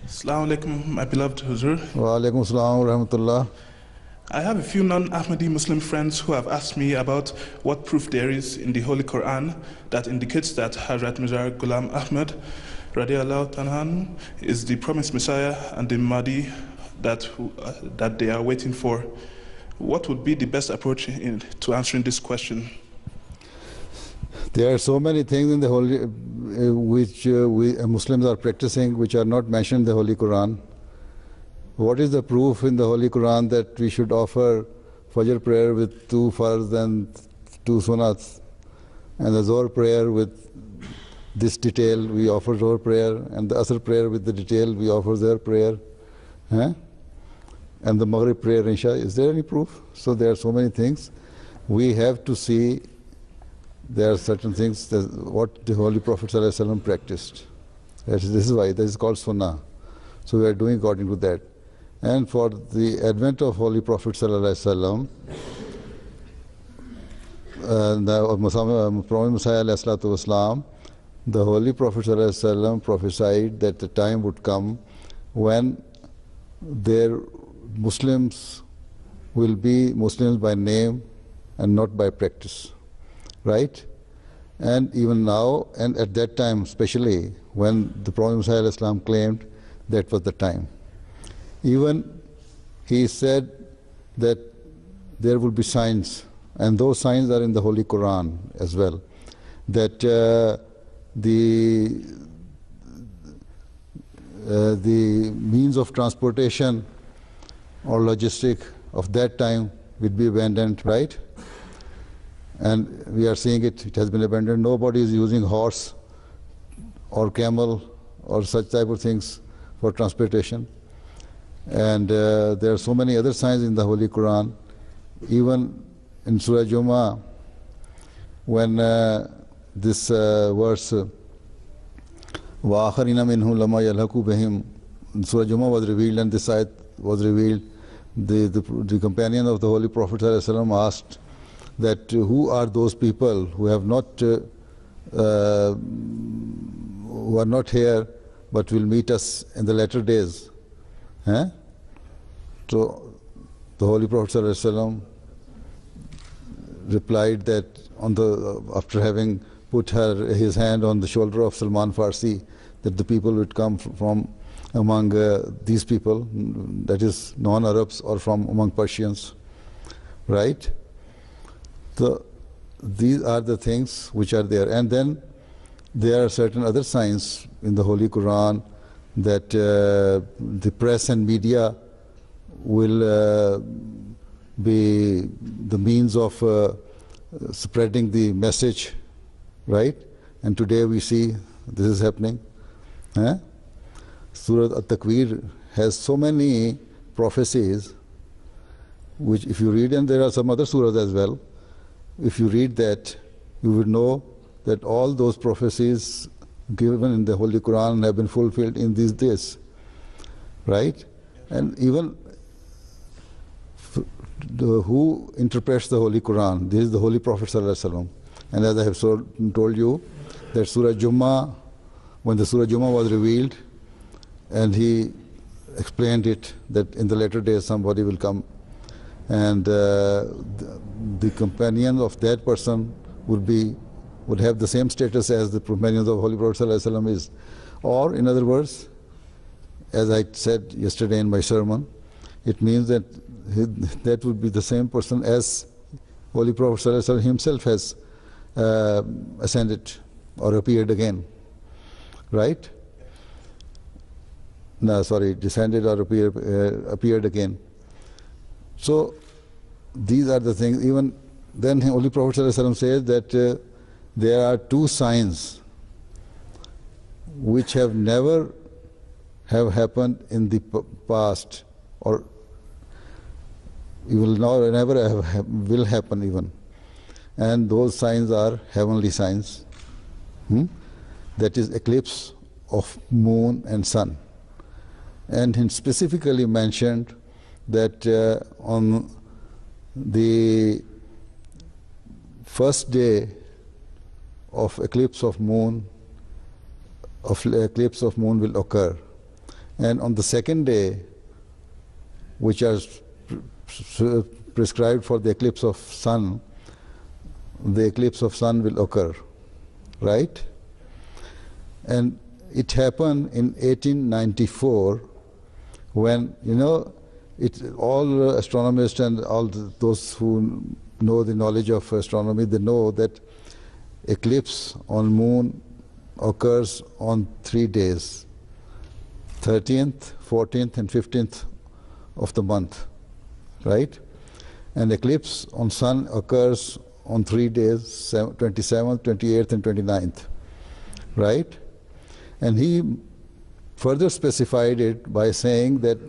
Assalamu alaikum, my beloved Huzur. Wa alaikum assalam wa rahmatullah. I have a few non-Ahmadi Muslim friends who have asked me about what proof there is in the Holy Quran that indicates that Hadhrat Mirza Ghulam Ahmad radiallahu ta'ala is the promised Messiah and the Mahdi that they are waiting for. What would be the best approach to answering this question? There are so many things in the Holy, which we Muslims are practicing, which are not mentioned in the Holy Quran. What is the proof in the Holy Quran that we should offer Fajr prayer with 2 farz and 2 sunats, and the Zohar prayer with this detail, we offer Zohar prayer, and the Asr prayer with the detail, we offer Zohar prayer, and the Maghrib prayer, Isha. Is there any proof? So there are so many things. We have to see there are certain things that what the Holy Prophet ﷺ practiced. This is why this is called Sunnah. So we are doing according to that. And for the advent of Holy Prophet ﷺ, the Prophet Messiah ﷺ, the Holy Prophet ﷺ prophesied that the time would come when their Muslims will be Muslims by name and not by practice. Right? And even now, and at that time especially, when the Prophet Messiah ﷺ claimed that was the time. Even he said that there will be signs, and those signs are in the Holy Quran as well, that the means of transportation or logistic of that time will be abandoned, right? And we are seeing it has been abandoned. Nobody is using horse or camel or such type of things for transportation. And there are so many other signs in the Holy Quran. Even in Surah Jummah, when this verse وَآخَرِينَ مِنْهُمْ لَمَا يَلْحَقُوا بِهِمْ, Surah Jummah was revealed, and this ayat was revealed. The companion of the Holy Prophet ﷺ asked that who are those people who have not who are not here but will meet us in the latter days. So the Holy Prophet ﷺ replied that after having put his hand on the shoulder of Salman Farsi, that the people would come from among these people, that is non-Arabs, or from among Persians, right? So these are the things which are there. And then there are certain other signs in the Holy Quran that the press and media will be the means of spreading the message, right? And today we see this is happening. Surah At-Takwir has so many prophecies, which if you read, and there are some other surahs as well, if you read that, you will know that all those prophecies given in the Holy Quran have been fulfilled in these days, right? And even who interprets the Holy Quran? This is the Holy Prophet ﷺ. And as I have told you, that Surah Jummah, when the Surah Jummah was revealed, and he explained it, that in the latter days somebody will come, and the companion of that person would have the same status as the companions of Holy Prophet ﷺ is. Or in other words, as I said yesterday in my sermon, it means that that would be the same person as Holy Prophet ﷺ himself has ascended or appeared again, right? No, sorry, descended or appeared again. So these are the things. Even then Holy Prophet ﷺ says that there are 2 signs which have never have happened in the past, or never will happen even. And those signs are heavenly signs. That is eclipse of moon and sun. And he specifically mentioned that on the first day of eclipse of moon will occur, And on the second day, which are prescribed for the eclipse of sun, the eclipse of sun will occur, right? And it happened in 1894 when, you know, all astronomers and all those who know the knowledge of astronomy, they know that eclipse on moon occurs on 3 days, 13th, 14th and 15th of the month, right? And eclipse on sun occurs on 3 days, 27th, 28th and 29th, right? And he further specified it by saying that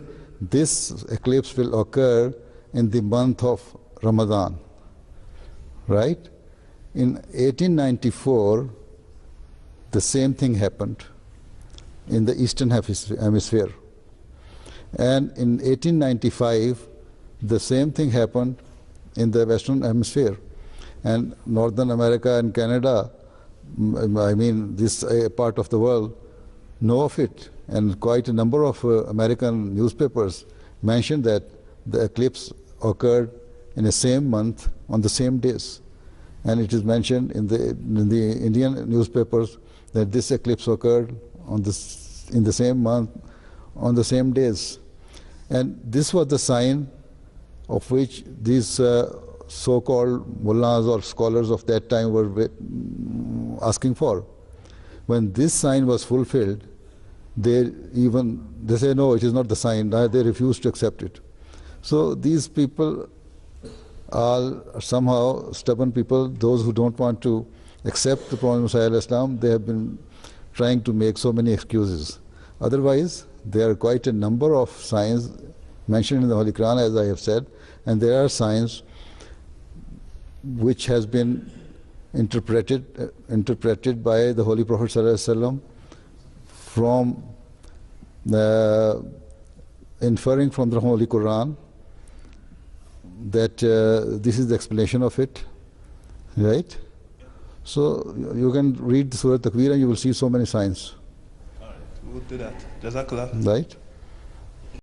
this eclipse will occur in the month of Ramadan, right? In 1894, the same thing happened in the eastern hemisphere. And in 1895, the same thing happened in the western hemisphere. And Northern America and Canada, I mean, this part of the world, know of it. And quite a number of American newspapers mentioned that the eclipse occurred in the same month on the same days. And it is mentioned in the Indian newspapers that this eclipse occurred in the same month, on the same days. And this was the sign of which these so-called mullahs or scholars of that time were asking for. When this sign was fulfilled, they say, no, it is not the sign. They refused to accept it. So these people are somehow stubborn people. Those who don't want to accept the Prophet Messiah Islam, they have been trying to make so many excuses. Otherwise, there are quite a number of signs mentioned in the Holy Quran, as I have said, and there are signs which has been interpreted by the Holy Prophet ﷺ from inferring from the Holy Quran that this is the explanation of it, right? So you can read Surah Takwir and you will see so many signs. All right, we'll do that. Jazakallah. Right?